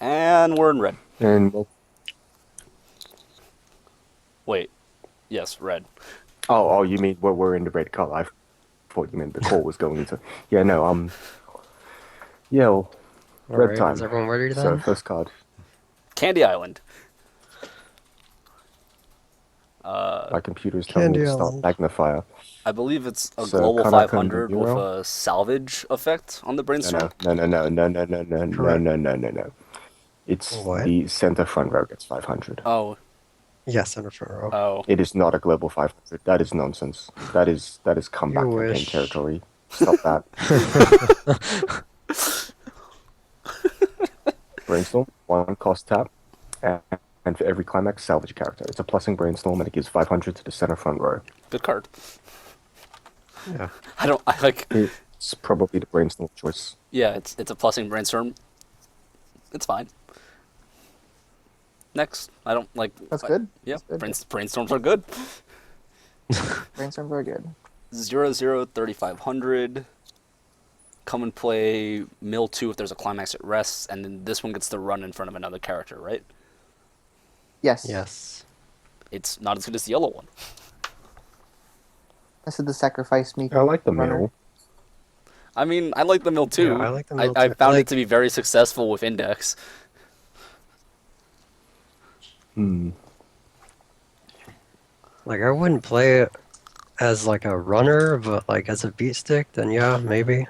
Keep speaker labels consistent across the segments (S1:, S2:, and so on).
S1: And we're in red.
S2: And well,
S1: Wait. Yes, red.
S2: oh, you mean we're in the red color? I thought you meant the call was going into. Yeah, no, yeah, well, red
S3: Alright, is
S2: time.
S3: everyone ready
S2: So
S3: then?
S2: first card,
S1: Candy Island.
S2: my computer is telling me
S3: Candy
S2: to start
S3: Island.
S2: magnifier.
S1: I believe it's a
S2: So
S1: global
S2: Kanaka and
S1: 500 with
S2: Muro.
S1: a salvage effect on the brainstorm.
S3: Correct.
S2: No. It's
S3: What?
S2: the center front row gets 500.
S1: Oh,
S3: Yes, in a front row.
S1: oh.
S2: It is not a global 500. That is nonsense. That is
S3: You
S2: comeback campaign
S3: wish.
S2: territory. Stop that. Brainstorm, one cost tap, and for every climax, salvage a character. It's a plussing brainstorm, and it gives 500 to the center front row.
S1: Good card.
S3: Yeah.
S1: I like.
S2: It's probably the brainstorm choice.
S1: Yeah, it's a plussing brainstorm. It's fine. Next, I don't like.
S4: That's good.
S1: Yeah,
S4: That's good.
S1: brainstorms are good.
S4: Brainstorms are good.
S1: 0, 0, 3500. Come and play mill 2 if there's a climax it rests, and then this one gets to run in front of another character, right?
S4: Yes.
S3: Yes.
S1: It's not as good as the yellow one.
S4: I said the sacrifice me.
S2: I like the
S4: runner.
S2: mill.
S1: I mean, I like the mill too.
S3: Yeah, I like the mill
S1: I
S3: too.
S1: found
S3: Like-
S1: it to be very successful with index.
S2: Hmm.
S3: Like, I wouldn't play it as like a runner, but like as a beat stick, then yeah, maybe.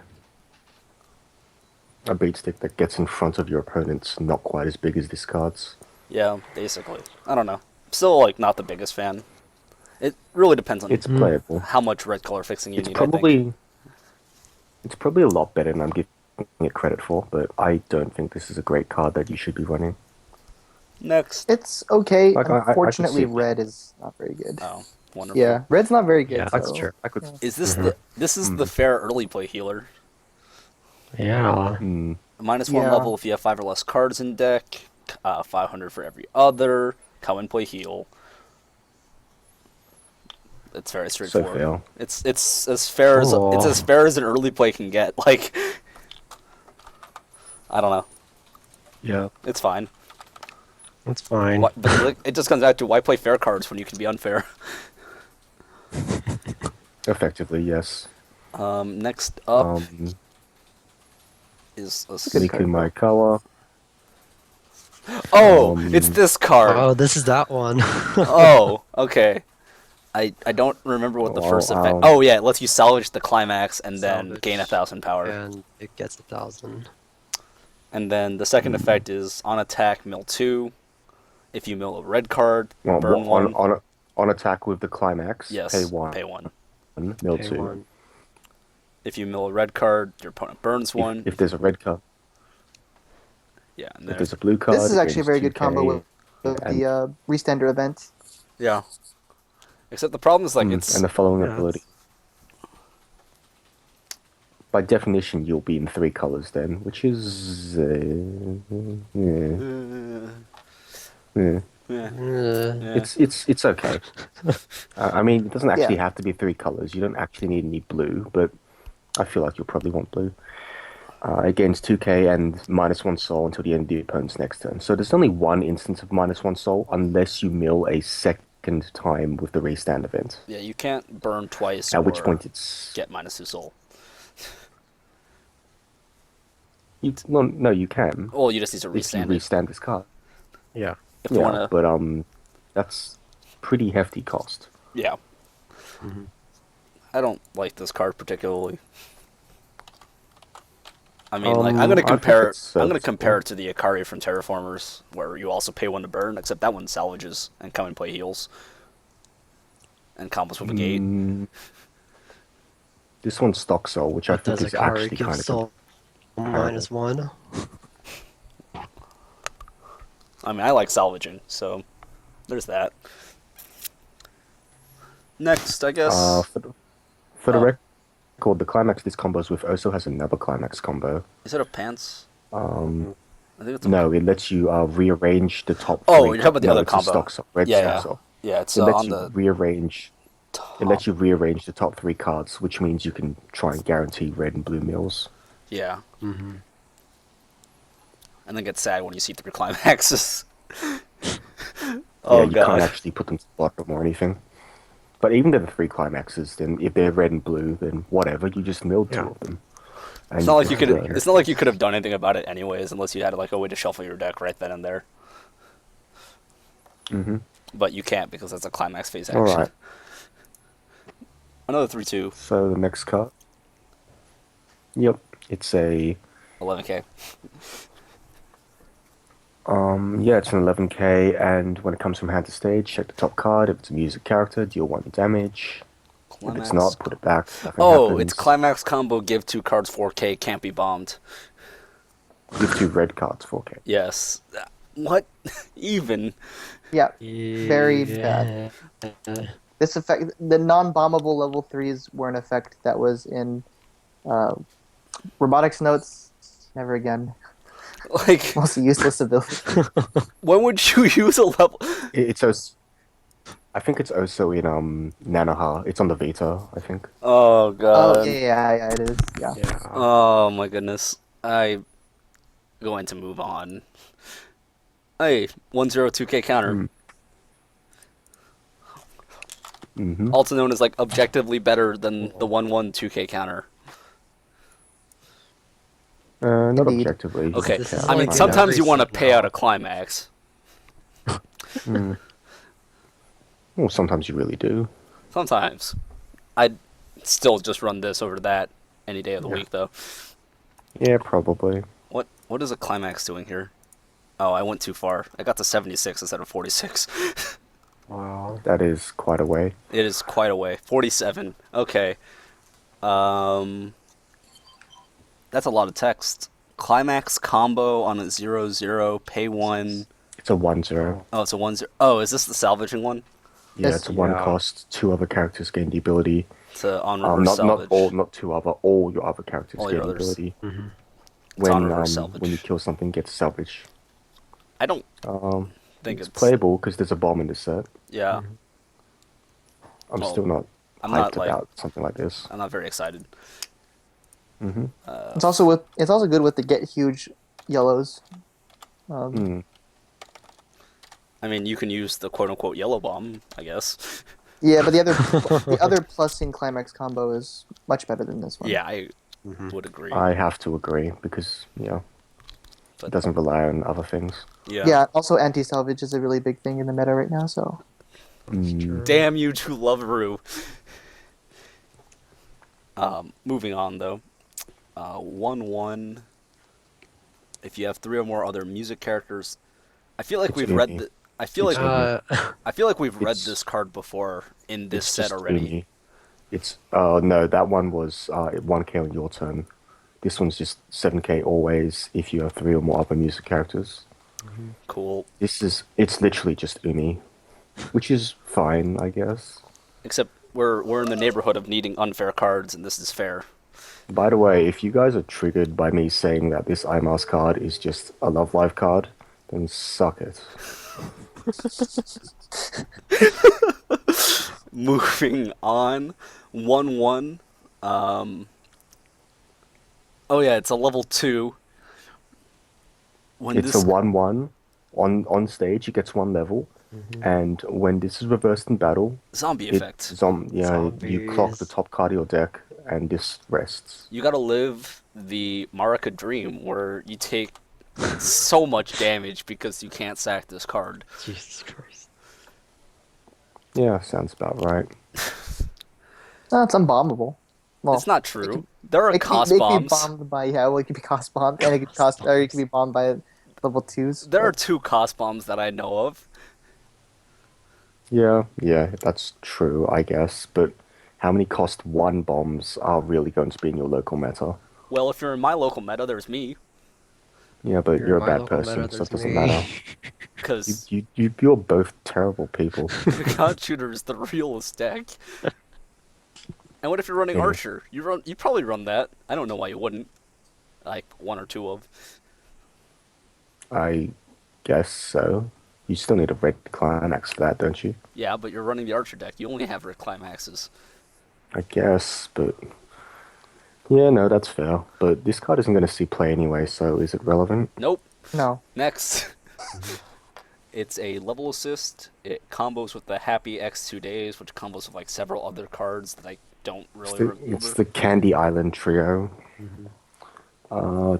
S2: A beat stick that gets in front of your opponent's not quite as big as this card's.
S1: Yeah, basically. I don't know. Still, like, not the biggest fan. It really depends on
S2: It's playable.
S1: how much red color fixing you
S2: It's
S1: need, I think.
S2: probably a lot better than I'm giving it credit for, but I don't think this is a great card that you should be running.
S1: Next.
S4: It's okay.
S2: Like, I could
S4: Unfortunately,
S2: see-
S4: red is not very good.
S1: Oh, wonderful.
S4: Yeah, red's not very good.
S3: Yeah, that's
S4: so-
S3: true.
S2: I could.
S1: Is this this is the fair early play healer?
S3: Yeah.
S2: Hmm.
S1: -1
S4: Yeah.
S1: level if you have 5 or less cards in deck. 500 for every other. Come and play heal. It's very
S2: So
S1: straightforward.
S2: fail.
S1: It's as fair as
S3: Cool.
S1: it's as fair as an early play can get. Like, I don't know.
S2: Yeah.
S1: It's fine.
S3: That's fine.
S1: But like, it just comes out to why play fair cards when you can be unfair.
S2: Effectively, yes.
S1: Next up is a
S2: Miku Maikawa.
S1: Oh, it's this card.
S3: Oh, this is that one.
S1: Oh, okay. I don't remember what the first effect. Oh yeah, it lets you salvage the climax and then
S3: Salvage.
S1: gain 1,000 power.
S3: And it gets 1,000.
S1: And then the second effect is on attack mill 2. If you mill a red card, burn one.
S2: On attack with the climax.
S1: Yes,
S2: Pay one.
S1: pay one.
S2: Mill
S3: Pay
S2: 2.
S3: one.
S1: If you mill a red card, your opponent burns one.
S2: If there's a red card,
S1: Yeah, and
S2: if there's
S1: there's
S2: a blue card.
S4: This is
S2: it
S4: actually a
S2: gains
S4: very good
S2: 2K,
S4: combo with
S2: and-
S4: the restander event.
S1: yeah. Except the problem is like it's
S2: and the following
S3: Yeah,
S2: ability. By definition, you'll be in 3 colors then, which is yeah.
S1: yeah.
S2: It's okay. I mean, it doesn't actually
S4: Yeah.
S2: have to be 3 colors. You don't actually need any blue, but I feel like you'll probably want blue. It gains 2k and -1 soul until the end of the opponent's next turn. So there's only one instance of -1 soul unless you mill a second time with the restand event.
S1: Yeah, you can't burn twice
S2: At which
S1: or
S2: point it's
S1: get -2 soul.
S2: no, you can
S1: Well, you just need to
S2: if you
S1: restand it.
S2: restand this card.
S3: Yeah.
S1: If you
S2: Yeah,
S1: wanna,
S2: but that's pretty hefty cost.
S1: yeah. I don't like this card particularly. I mean, like, I'm
S2: I
S1: gonna
S2: think
S1: compare.
S2: it's
S1: I'm gonna
S2: serviceable.
S1: compare it to the Akari from Terraformers, where you also pay 1 to burn, except that one salvages and come and play heals, and combos with a gate.
S2: This one's stock soul, which I
S3: But
S2: think
S3: does
S2: is
S3: Akari
S2: actually
S3: give
S2: kind of
S3: soul -1?
S1: I mean, I like salvaging, so there's that. Next, I guess.
S2: For the
S1: Oh.
S2: record, the climax this combos with also has another climax combo.
S1: Is it a pants? I think it's a
S2: No, it lets you rearrange the top.
S1: Oh,
S2: 3.
S1: you're talking about the
S2: No,
S1: other
S2: it's a
S1: combo.
S2: stock soul, red
S1: Yeah,
S2: stock
S1: yeah.
S2: soul.
S1: Yeah, it's
S2: It lets
S1: on
S2: you
S1: the
S2: rearrange.
S1: top.
S2: It lets you rearrange the top 3 cards, which means you can try and guarantee red and blue mills.
S1: Yeah. and then get sad when you see 3 climaxes.
S2: Yeah,
S1: Oh
S2: you can't
S1: god.
S2: actually put them to the bottom or anything. But even the 3 climaxes, then if they're red and blue, then whatever, you just milled 2
S3: Yeah.
S2: of them.
S1: It's
S2: And
S1: not like you could.
S2: just,
S1: It's not like you could have done anything about it anyways, unless you had like a way to shuffle your deck right then and there.
S2: Mhm.
S1: But you can't because that's a climax phase
S2: All
S1: action.
S2: right.
S1: Another 3/2,
S2: So the next card. Yep, it's a
S1: 11k.
S2: yeah, it's an 11k, and when it comes from hand to stage, check the top card. If it's a music character, deal 1 damage. If it's not, put it back. Nothing
S1: Oh,
S2: happens.
S1: it's climax combo. Give 2 cards 4k. Can't be bombed.
S2: Give 2 red cards 4k.
S1: Yes. What? Even.
S4: Yeah, very bad. This effect, the non-bombable level 3s were an effect that was in robotics notes. Never again.
S1: Like,
S4: Most useless ability.
S1: when would you use a level?
S2: It's also, I think it's also in Nanoha. It's on the Vita, I think.
S1: Oh god.
S4: Oh yeah, it is. Yeah.
S3: Yeah.
S1: Oh my goodness. I'm going to move on. Hey, 102k counter.
S2: Mm-hmm.
S1: Also known as like objectively better than the 112k counter.
S2: Not
S4: Indeed.
S2: objectively.
S1: Okay,
S3: This is
S1: I mean
S3: like
S1: sometimes you
S3: every
S1: want to pay out a
S3: signal.
S1: climax.
S2: Well, sometimes you really do.
S1: Sometimes. I'd still just run this over that any day of the week though.
S2: Yeah, probably.
S1: What is a climax doing here? Oh, I went too far. I got to 76 instead of 46.
S3: Wow.
S2: That is quite a way.
S1: It is quite a way. 47. Okay. That's a lot of text. Climax combo on a 0/0, pay 1.
S2: It's a 1/0.
S1: Oh, it's a 1/0. Oh, is this the salvaging one?
S2: Yeah,
S4: Yes.
S2: it's a 1
S3: Yeah.
S2: cost. 2 other characters gain the ability.
S1: It's a on reverse
S2: Not
S1: salvage.
S2: not 2 other. All your other characters
S1: All
S2: gain
S1: your
S2: the
S1: others.
S2: ability.
S1: It's on reverse salvage.
S2: When you kill something, get salvage.
S1: I don't think
S2: It's
S1: it's
S2: playable because there's a bomb in this set.
S1: Yeah,
S2: I'm
S1: Well,
S2: still not
S1: I'm
S2: hyped
S1: not, like-
S2: about something like this.
S1: I'm not very excited.
S4: It's also good with the get huge yellows.
S1: I mean, you can use the quote unquote yellow bomb, I guess.
S4: Yeah, but the other plus in climax combo is much better than this one.
S1: Yeah, I would agree.
S2: I have to agree because
S1: But-
S2: it doesn't rely on other things.
S4: Yeah. Also, anti-salvage is a really big thing in the meta right now. So
S1: Damn you to Loveroo. Moving on though. 1/1. If you have 3 or more other music characters, I feel like
S2: It's
S1: we've read
S2: Umi.
S1: the. I feel like I feel like we've read
S2: it's-
S1: this card before in this
S2: It's
S1: set
S2: just
S1: already.
S2: Umi. It's no, that one was 1k on your turn. This one's just 7k always if you have 3 or more other music characters.
S1: Cool.
S2: It's literally just Umi, which is fine, I guess.
S1: Except we're in the neighborhood of needing unfair cards, and this is fair.
S2: By the way, if you guys are triggered by me saying that this IMAS card is just a Love Live card, then suck it.
S1: Moving on, 1/1. Oh yeah, it's a level 2. When
S2: It's
S1: this
S2: a 1/1. On stage, it gets 1 level, and when this is reversed in battle,
S1: zombie
S2: it,
S1: effect,
S2: you clock the
S3: Zombies.
S2: top card of your deck, and this rests.
S1: you gotta live the Marika dream where you take so much damage because you can't sack this card.
S3: Jesus Christ.
S2: Yeah, sounds about right.
S4: no, it's unbombable. Well,
S1: It's not true. There are
S4: It
S1: cost
S4: could
S1: bombs.
S4: be bombed by it could be cost bombed, and it could cost, or it could be bombed by level 2s.
S1: There are 2 cost bombs that I know of.
S2: Yeah, that's true, I guess. But how many cost 1 bombs are really going to be in your local meta?
S1: Well, if you're in my local meta, there's me.
S2: Yeah, but you're a
S3: my
S2: bad
S3: local
S2: person,
S3: meta,
S2: so it
S3: there's
S2: doesn't
S3: me.
S2: matter.
S1: Because
S2: You're both terrible people.
S1: the God Shooter is the realest deck. And what if you're running
S2: Yeah.
S1: Archer? You probably run that. I don't know why you wouldn't. Like 1 or 2 of.
S2: I guess so. You still need a red climax for that, don't you?
S1: Yeah, but you're running the Archer deck. You only have red climaxes.
S2: I guess, but yeah, no, that's fair. But this card isn't going to see play anyway, so is it relevant?
S1: Nope.
S4: No.
S1: Next, it's a level assist. It combos with the Happy X 2 days, which combos with like several other cards that I don't really
S2: It's
S1: remember.
S2: the Candy Island trio.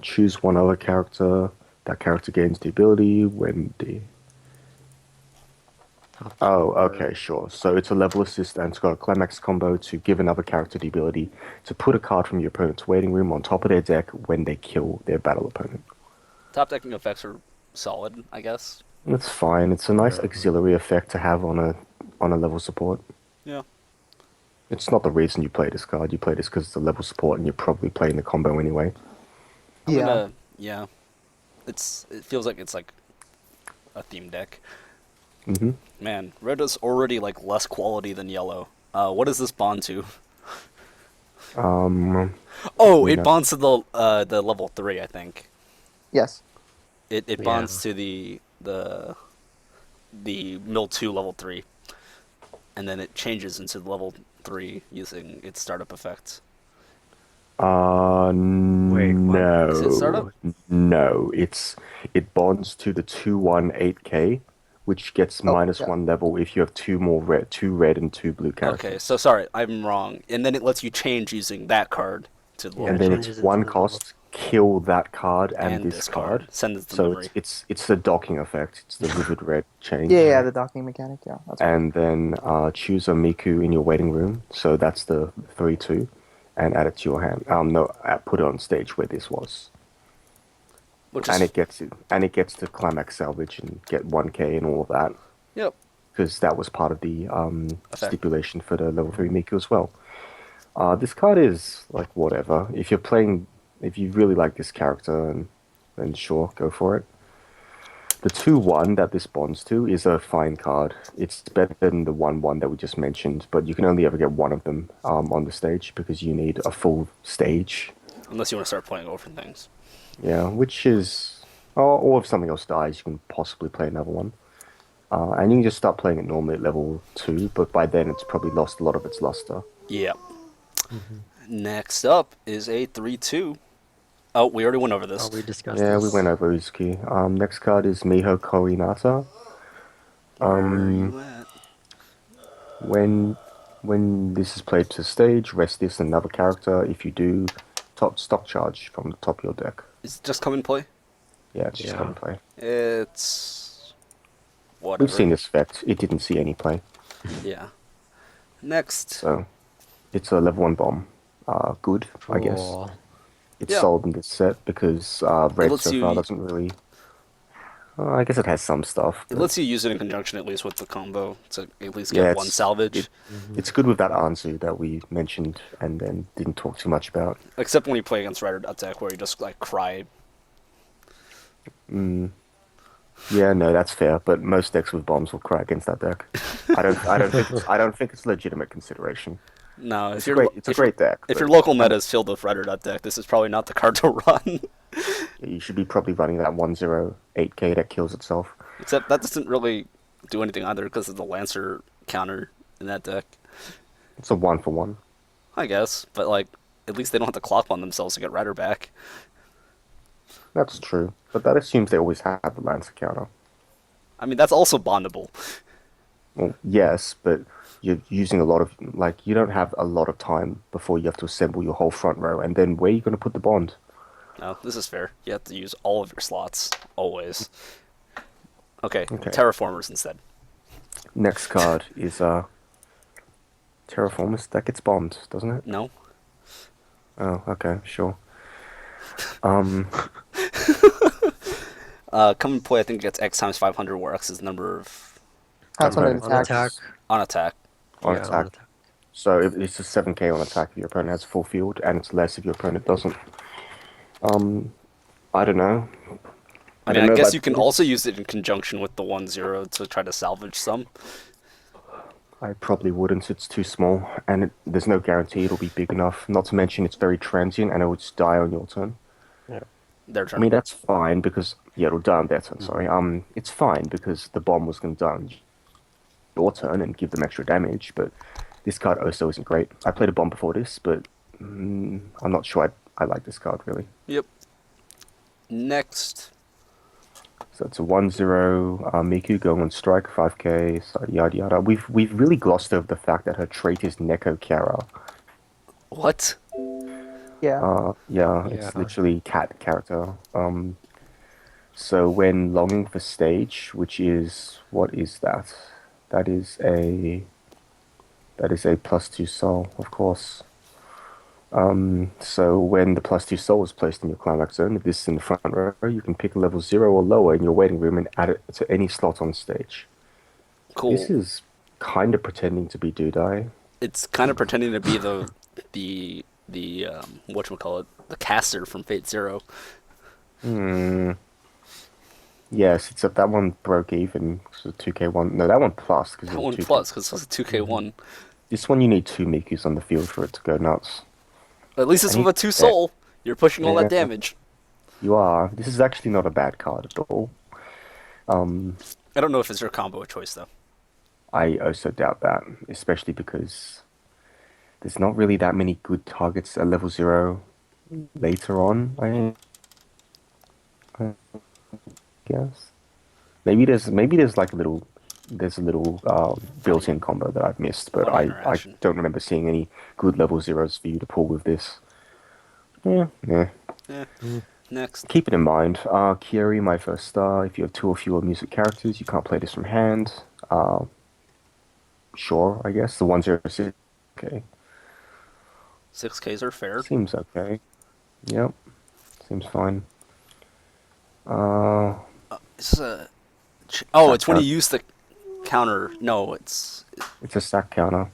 S2: Choose one other character. That character gains the ability when the... Oh, okay, sure. So it's a level assist and it's got a climax combo to give another character the ability to put a card from your opponent's waiting room on top of their deck when they kill their battle opponent.
S1: Top decking effects are solid, I guess.
S2: That's fine. It's a nice auxiliary effect to have on a level support.
S1: Yeah.
S2: It's not the reason you play this card. You play this because it's a level support and you're probably playing the combo anyway.
S1: Yeah. It feels like it's like a theme deck.
S2: hmm
S1: Man, red is already like less quality than yellow. What does this bond to? Oh,
S2: you
S1: it
S2: know.
S1: bonds to the level 3, I think.
S4: Yes.
S1: It bonds to the mill 2 level 3, and then it changes into level 3 using its startup effect.
S3: Wait, what?
S2: No.
S1: Is it startup?
S2: No, it bonds to the 2/1/8K, which gets minus
S4: yeah.
S2: 1 level if you have two red and two blue characters.
S1: Okay, so sorry, I'm wrong. And then it lets you change using that card to the
S3: Yeah,
S1: level
S2: And then
S3: changes
S2: it's
S3: it to
S2: one
S3: the level.
S2: cost, kill that card and
S1: and
S2: this card.
S1: Send it to
S2: So
S1: memory.
S2: it's the docking effect. It's the vivid red change.
S4: Yeah, the docking mechanic. Yeah, that's right.
S2: And then choose a Miku in your waiting room. So that's the 3/2, and add it to your hand. No, put it on stage where this was,
S1: Which
S2: and
S1: is
S2: it gets to climax salvage and get 1K and all of that
S1: yep.
S2: because that was part of the
S1: Effect.
S2: stipulation for the level 3 Miku as well. This card is like whatever. If you really like this character, then sure, go for it. The 2/1 that this bonds to is a fine card. It's better than the 1/1 that we just mentioned, but you can only ever get one of them on the stage because you need a full stage.
S1: Unless you want to start playing over things.
S2: Yeah, which is... or if something else dies, you can possibly play another one. And you can just start playing it normally at level 2, but by then it's probably lost a lot of its luster.
S1: Yep. Next up is a 3/2. Oh, we already went over this.
S3: Oh, we discussed
S2: Yeah,
S3: this.
S2: we went over Uzuki. Next card is Miho Koinata.
S1: Where are you at?
S2: When this is played to stage, rest this another character. If you do, top stock charge from the top of your deck.
S1: Is it just come and play?
S2: Yeah, it's just
S3: Yeah.
S2: come play.
S1: It's whatever.
S2: We've seen this effect. It didn't see any play.
S1: Yeah. Next.
S2: So, it's a level 1 bomb. Good, I guess.
S3: Cool.
S2: It's
S1: Yeah.
S2: sold in this set because red
S1: lets
S2: so
S1: you-
S2: far doesn't really... I guess it has some stuff.
S1: It
S2: but
S1: lets you use it in conjunction at least with the combo to at least
S2: Yeah,
S1: get one salvage.
S2: It's good with that Anzu that we mentioned and then didn't talk too much about.
S1: Except when you play against Rider Attack where you just like cry.
S2: Yeah, no, that's fair. But most decks with bombs will cry against that deck. I don't think it's legitimate consideration.
S1: No,
S2: It's a great deck.
S1: If
S2: but
S1: your local meta is filled with Rider Deck, this is probably not the card to run.
S2: you should be probably running that 1/08K that kills itself.
S1: Except that doesn't really do anything either because of the Lancer counter in that deck.
S2: It's a 1-for-1.
S1: I guess, but like at least they don't have to clock on themselves to get Rider back.
S2: That's true, but that assumes they always have the Lancer counter.
S1: I mean that's also bondable.
S2: Well, yes, but you're using a lot of you don't have a lot of time before you have to assemble your whole front row, and then where are you going to put the bond?
S1: No, this is fair. You have to use all of your slots always. Okay,
S2: Okay.
S1: Terraformers instead.
S2: Next card is Terraformers. That gets bombed, doesn't it?
S1: No.
S2: Oh, okay, sure.
S1: Come and play. I think it gets X times 500, where X is the number of
S4: That's when it
S2: On
S3: On
S4: attacks.
S3: attack.
S1: on attack.
S2: On
S3: Yeah,
S2: attack. So it's a 7K on attack if your opponent has full field, and it's less if your opponent doesn't. I don't know.
S1: I
S2: don't
S1: mean, I
S2: know
S1: guess
S2: about
S1: you can
S2: this.
S1: also use it in conjunction with the 1/0 to try to salvage some.
S2: I probably wouldn't. It's too small, and there's no guarantee it'll be big enough. Not to mention it's very transient, and it would just die on your turn.
S1: Their
S2: I
S1: turn.
S2: mean that's fine because it'll die on their turn. Sorry. It's fine because the bomb was going to die on your turn and give them extra damage. But this card also isn't great. I played a bomb before this, but I'm not sure I like this card really.
S1: Yep. Next,
S2: So it's a 1-0. Miku going on strike, 5k, so yada yada. We've really glossed over the fact that her trait is Neko Kiara.
S1: What?
S4: Yeah.
S2: Yeah,
S3: Yeah.
S2: it's literally cat character. So when longing for stage, which is what is that? That is a +2 soul, of course. So when the +2 soul is placed in your climax zone, if this is in the front row, you can pick a level 0 or lower in your waiting room and add it to any slot on stage.
S1: Cool.
S2: This is kind of pretending to be Dudai.
S1: It's kind of pretending to be the whatchamacallit, the caster from Fate Zero.
S2: Yes, except that one broke even. So 2k1. No, that one plus because
S1: That one plus because it's a 2k1.
S2: This one you need 2 Mikus on the field for it to go nuts.
S1: At least it's
S2: And
S1: with a 2 soul. You're pushing all that
S2: Yeah.
S1: damage.
S2: You are. This is actually not a bad card at all.
S1: I don't know if it's your combo choice though.
S2: I also doubt that, especially because there's not really that many good targets at level 0 later on, I guess. Maybe there's like a little built-in combo that I've missed, but
S1: One
S2: I
S1: interaction.
S2: don't remember seeing any good level 0s for you to pull with this. Yeah.
S1: Yeah. Next.
S2: Keep it in mind, Kieri, my first star. If you have 2 or fewer music characters, you can't play this from hand. Sure, I guess. The 106. Okay.
S1: 6Ks are fair.
S2: Seems okay. Yep. Seems fine.
S1: This is a. Oh, it's when you
S2: Sack
S1: use the counter. No, it's.
S2: It's a sack counter.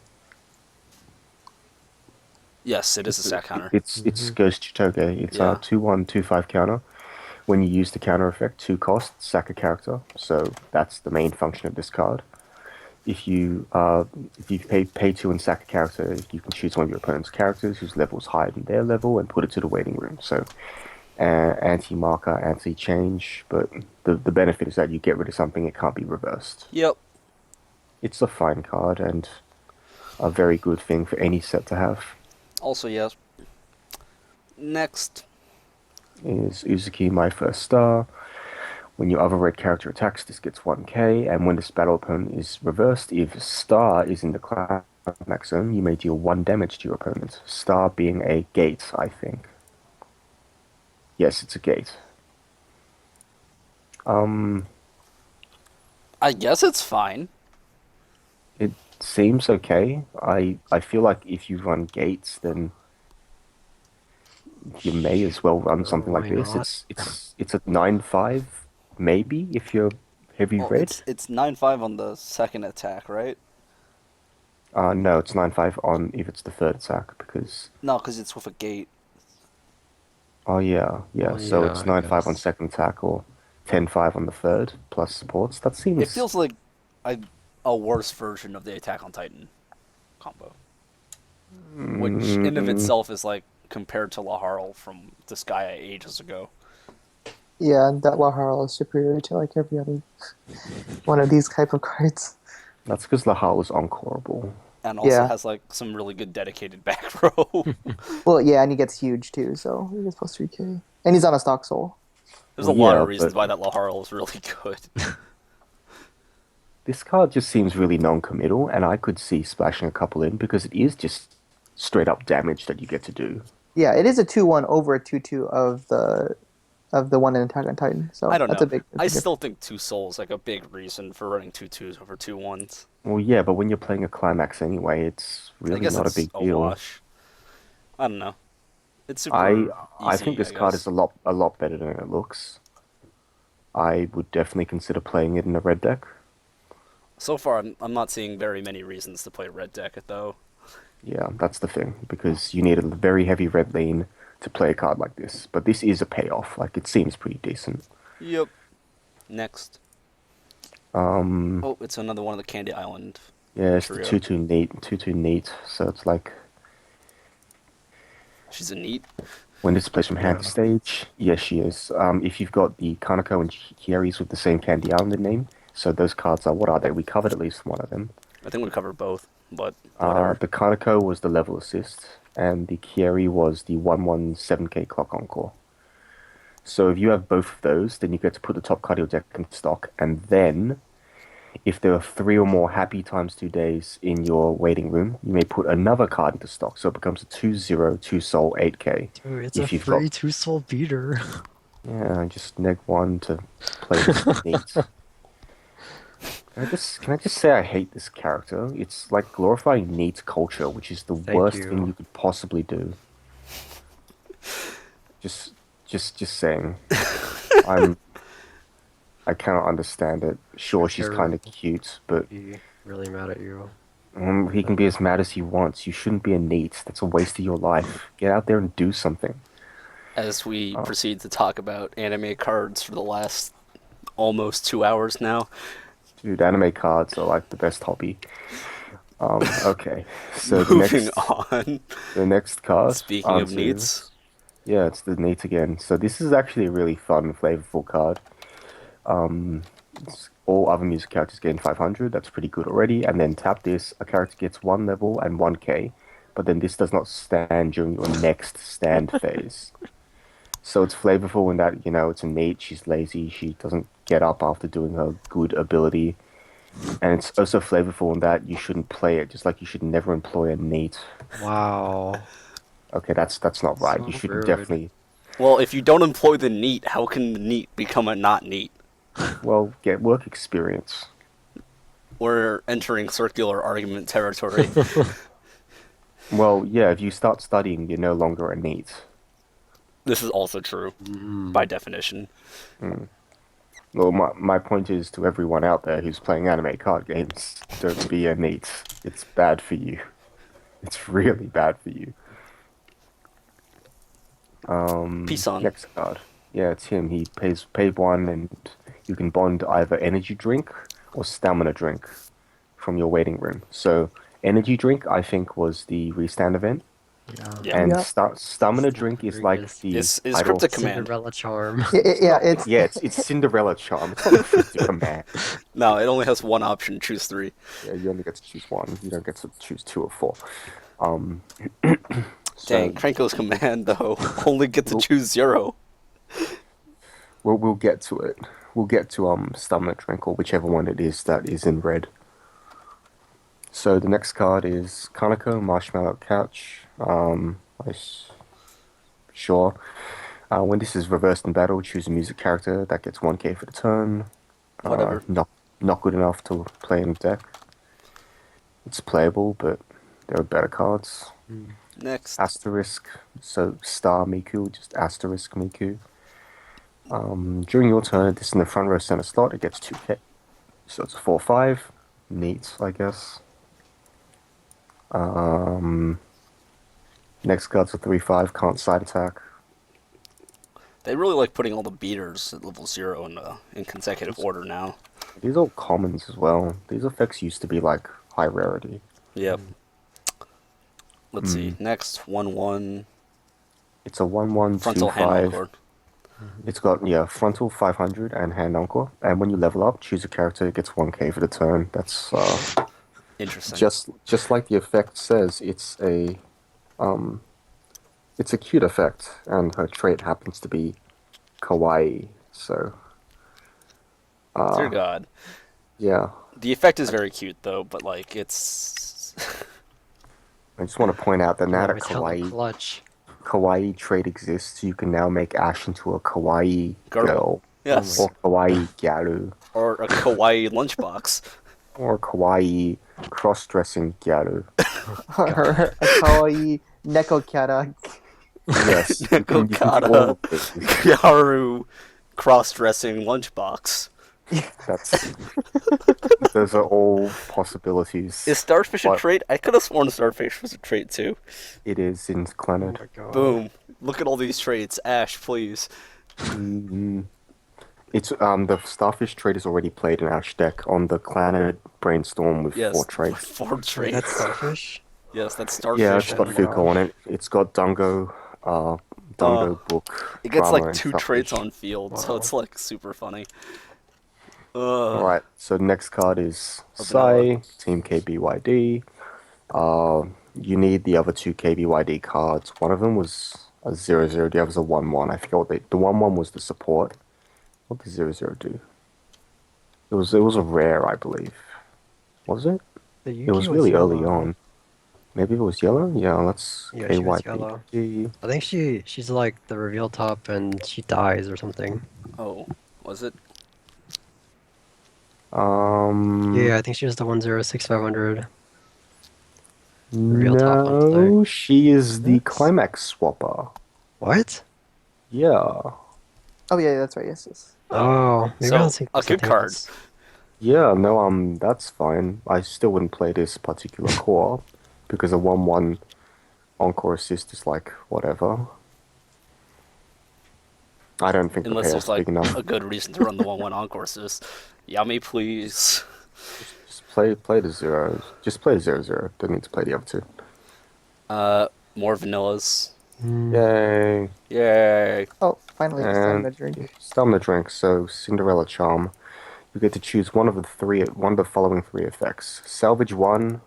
S1: Yes, it is a sack counter.
S2: It's Ghost Chitoge. It's
S1: Yeah.
S2: a 2/1, 2/5 counter. When you use the counter effect, 2 cost, sack a character. So that's the main function of this card. If you pay 2 and sack a character, you can choose one of your opponent's characters whose level is higher than their level and put it to the waiting room. So anti-marker, anti-change, but the benefit is that you get rid of something, it can't be reversed.
S1: Yep.
S2: It's a fine card and a very good thing for any set to have.
S1: Also, yes. Next.
S2: Is Uzuki my first star. When your other red character attacks, this gets 1k, and when this battle opponent is reversed, if star is in the climax zone, you may deal 1 damage to your opponent. Star being a gate, I think. Yes, it's a gate.
S1: I guess it's fine.
S2: It seems okay. I feel like if you run gates, then you may as well run something like
S3: Why
S2: this.
S3: not?
S2: It's a 9/5, maybe if you're heavy
S1: Well,
S2: red.
S1: it's 9/5 on the second attack, right?
S2: No, it's 9/5 on if it's the third attack because.
S1: No, because it's with a gate.
S2: Oh yeah.
S3: Oh,
S2: So
S3: yeah,
S2: it's
S3: I
S2: 9/5 on
S3: guess.
S2: second attack or 10/5 on the third plus supports. That seems.
S1: It feels like a worse version of the Attack on Titan combo, which in of itself is like compared to Laharl from Disgaea ages ago.
S4: Yeah, that Laharl is superior to like every other one of these type of cards.
S2: That's because Lahal is encoreable.
S1: And also
S4: Yeah.
S1: has like some really good dedicated back row.
S4: Well, yeah, and he gets huge too, so he gets plus 3k. And he's on a stock soul.
S1: There's
S2: Well,
S1: a lot
S2: yeah,
S1: of reasons
S2: but-
S1: why that Laharl is really good.
S2: This card just seems really non-committal, and I could see splashing a couple in because it is just straight up damage that you get to do.
S4: Yeah, it is a 2/1 over a 2/2 of the one in Attack on Titan. So
S1: I don't
S4: that's
S1: know.
S4: a big.
S1: I still think 2 souls like a big reason for running 2/2s over 2/1s.
S2: Well, yeah, but when you're playing a climax anyway, it's
S1: I
S2: really
S1: guess
S2: not a
S1: it's
S2: big
S1: a
S2: deal.
S1: wash. I don't know. It's super
S2: I
S1: easy,
S2: think this
S1: I
S2: card
S1: guess.
S2: is a lot better than it looks. I would definitely consider playing it in a red deck.
S1: So far, I'm not seeing very many reasons to play red deck though.
S2: Yeah, that's the thing, because you need a very heavy red lane to play a card like this. But this is a payoff. Like, it seems pretty decent.
S1: Yep. Next. Oh, it's another one of the Candy Island.
S2: Yeah, it's
S1: Trio.
S2: the 2/2 neat, 2/2 neat. So it's like
S1: She's a neat.
S2: when this plays from hand to stage. Yes, she is. If you've got the Kanako and Kieris with the same Candy Island name, so those cards are, what are they? We covered at least one of them.
S1: I think we covered both, but whatever.
S2: The Kanako was the level assist, and the Kieri was the 1/1 7k clock encore. So if you have both of those, then you get to put the top card of your deck in stock, and then if there are 3 or more happy times 2 days in your waiting room, you may put another card into stock. So it becomes a 2/0, 2 soul, 8k.
S3: Dude, it's
S2: If
S3: a
S2: you've got
S3: free 2 soul beater.
S2: Yeah, just neg 1 to play this neat. Can I just say I hate this character? It's like glorifying neat culture, which is the
S3: Thank
S2: worst
S3: you.
S2: thing you could possibly do. Just saying. I'm. I cannot understand it. Sure, she's kind of cute, but
S3: Be really mad at you.
S2: he can be as mad as he wants. You shouldn't be a neat. That's a waste of your life. Get out there and do something.
S1: As we proceed to talk about anime cards for the last almost 2 hours now.
S2: Dude, anime cards are like the best hobby. Okay, so
S1: Moving on.
S2: the next card.
S1: Speaking of needs.
S2: Yeah, it's the neat again. So this is actually a really fun, flavorful card. All other music characters gain 500. That's pretty good already. And then tap this, a character gets 1 level and 1k. But then this does not stand during your next stand phase. So it's flavorful in that, it's a neat. She's lazy. She doesn't get up after doing her good ability. And it's also flavorful in that you shouldn't play it, just like you should never employ a neat.
S3: Wow.
S2: Okay, that's not right.
S3: So
S2: You should
S3: rude.
S2: definitely,
S1: Well, if you don't employ the neat, how can the neat become a not neat?
S2: get work experience.
S1: We're entering circular argument territory.
S2: Well, yeah, if you start studying, you're no longer a neat.
S1: This is also true, by definition.
S2: Well, my point is to everyone out there who's playing anime card games, don't be a neat. It's bad for you. It's really bad for you.
S1: Peace on.
S2: Next card. Yeah, it's him. He pay 1 and you can bond either energy drink or stamina drink from your waiting room. So energy drink, I think, was the restand event.
S1: Yeah.
S2: And
S4: Yeah.
S2: Stamina drink is like the
S1: Is
S2: idle-
S1: Cryptic Command.
S3: Cinderella charm.
S2: it's Cinderella Charm. It's not Cryptic Command.
S1: No, it only has one option. Choose 3.
S2: Yeah, you only get to choose 1. You don't get to choose 2 or 4.
S1: Dang, Cranko's Command, though, only get to choose 0.
S2: We'll get to it. We'll get to Stamina Drink or whichever one it is that is in red. So the next card is Kaneko Marshmallow Couch. Sure. When this is reversed in battle, choose a music character that gets 1k for the turn.
S1: Whatever.
S2: Not good enough to play in the deck. It's playable, but there are better cards.
S1: Next.
S2: Asterisk. So star Miku, just asterisk Miku. During your turn, this is in the front row center slot. It gets 2k. So it's a 4/5. Neat, I guess. Next card's a 3/5. Can't side attack.
S1: They really like putting all the beaters at level 0 in consecutive order now.
S2: These are all commons as well. These effects used to be like high rarity.
S1: Yep. Let's see. Next, 1/1.
S2: It's a 1/1
S1: Frontal hand
S2: 2/5.
S1: encore.
S2: It's got frontal 500 and hand encore. And when you level up, choose a character. It gets 1k for the turn. That's
S1: Interesting.
S2: just like the effect says. It's a cute effect, and her trait happens to be kawaii. So
S1: Dear God.
S2: yeah,
S1: The effect is very cute, though, but, like, it's...
S2: I just want to point out that now that
S3: It's hella
S2: kawaii
S3: clutch.
S2: trait exists, you can now make Ash into a kawaii girl.
S1: Yes.
S2: Or kawaii gyaru.
S1: Or a kawaii lunchbox.
S2: Or kawaii cross-dressing gyaru.
S4: Her a kawaii neko kara.
S2: Yes. you can do all
S1: Nekokata
S2: of this.
S1: Gyaru cross-dressing lunchbox.
S2: Those are all possibilities.
S1: Is Starfish a
S2: What?
S1: trait? I could have sworn Starfish was a trait, too.
S2: It is in
S3: Oh
S2: Clannad.
S3: my god.
S1: Boom. Look at all these traits. Ash, please.
S2: It's the Starfish trait is already played in Ash deck on the Clannad Brainstorm with
S1: Yes.
S2: 4 traits.
S1: 4
S3: Wait,
S1: traits.
S3: that's starfish?
S1: Yes, that's Starfish.
S2: Yeah, it's got
S1: and-
S2: Fuko on it. It's got Dungo, Book.
S1: It gets,
S2: Drama,
S1: like,
S2: and
S1: 2
S2: Starfish.
S1: traits on field, so
S3: Wow.
S1: it's, like, super funny.
S2: Alright, so the next card is
S1: Vanilla.
S2: Sai, Team KBYD. You need the other 2 KBYD cards. One of them was a 0/0 do you have as a 1/1? I forget what the 1/1 was the support. What did 0/0 do? It was a rare, I believe. Was it?
S3: The
S2: It
S3: Yuki
S2: was really early
S3: yellow.
S2: on. Maybe it was yellow? Yeah, let's
S3: Yeah, she was
S2: KYP.
S3: yellow. I think she's like the reveal top and she dies or something.
S1: Oh, was it?
S3: Yeah, I think she was the 106500. Reveal top on play.
S2: No, she is the
S3: What?
S2: climax swapper.
S3: What?
S2: Yeah.
S4: Oh yeah, that's right. Yes, yes.
S3: Oh, maybe I
S1: So,
S3: don't think
S1: a good card.
S3: else.
S2: Yeah, no, that's fine. I still wouldn't play this particular core because a 1/1 encore assist is like whatever. I don't think the
S1: Unless
S2: payoff's
S1: there's like
S2: big enough.
S1: a good reason to run the 1/1 encore assist. Yummy, please.
S2: Just play the zeros. Just play 0/0. Don't need to play the other two.
S1: More vanillas.
S2: Yay!
S1: Yay.
S4: Oh, finally, it's time to
S2: And
S4: drink.
S2: stam the drink. So Cinderella Charm. You get to choose one of the following three effects. Salvage one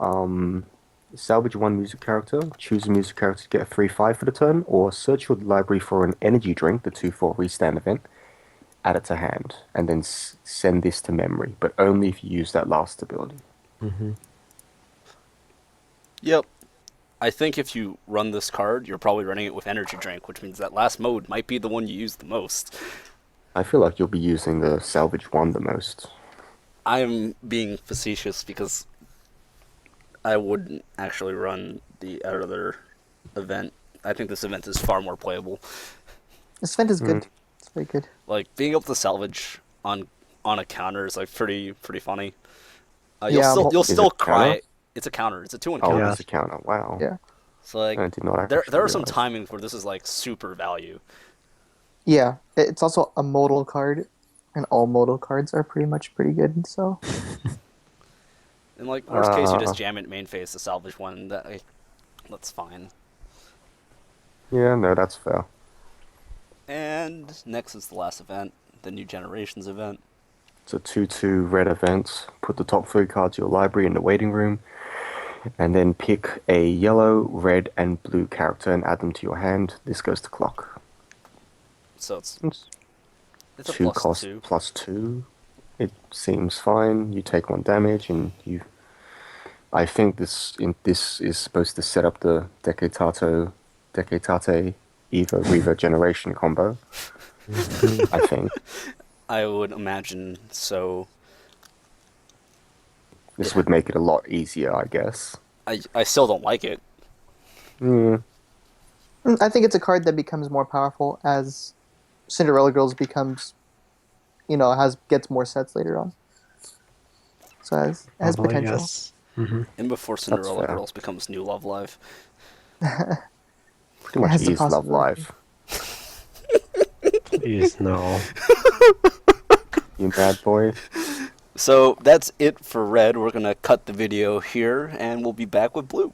S2: music character. Choose a music character to get a 3/5 for the turn, or search your library for an energy drink, the 2/4 restand event. Add it to hand, and then send this to memory, but only if you use that last ability.
S1: Yep. I think if you run this card, you're probably running it with energy drink, which means that last mode might be the one you use the most.
S2: I feel like you'll be using the salvage one the most.
S1: I'm being facetious because I wouldn't actually run the other event. I think this event is far more playable.
S4: This event is good. It's very good.
S1: Like being able to salvage on a counter is like pretty funny.
S4: Yeah,
S1: You'll
S2: is
S1: still
S2: it
S1: cry.
S2: counter?
S1: It's a counter. It's a 2/1
S2: Oh,
S1: counter.
S3: Yeah.
S2: it's a counter. Wow.
S4: Yeah.
S1: So like
S2: I did not
S1: there
S2: actually
S1: are some
S2: realize.
S1: timings where this is like super value.
S4: Yeah, it's also a modal card, and all modal cards are pretty good. So
S1: In like worst case, you just
S2: Uh,
S1: jam it main phase to salvage one. That's fine.
S2: Yeah, no, that's fair.
S1: And next is the last event, the New Generations event.
S2: It's a 2/2 red event. Put the top three cards of your library in the waiting room, and then pick a yellow, red, and blue character and add them to your hand. This goes to clock.
S1: So it's a
S2: Two
S1: plus
S2: cost
S1: two.
S2: +2. It seems fine. You take 1 damage, and you. I think this is supposed to set up the Decatate Eva Reaver generation combo. I think
S1: I would imagine so.
S2: this would make it a lot easier, I guess.
S1: I still don't like it.
S4: I think it's a card that becomes more powerful as Cinderella Girls becomes, gets more sets later on. So it has
S3: Probably,
S4: potential.
S3: yes. Mm-hmm.
S1: And before Cinderella
S2: fair.
S1: Girls becomes New Love Live.
S2: Pretty much
S4: has the
S2: is Love
S4: possibility.
S2: Live.
S3: Please, no.
S2: You bad boy.
S1: So that's it for red. We're gonna cut the video here, and we'll be back with blue.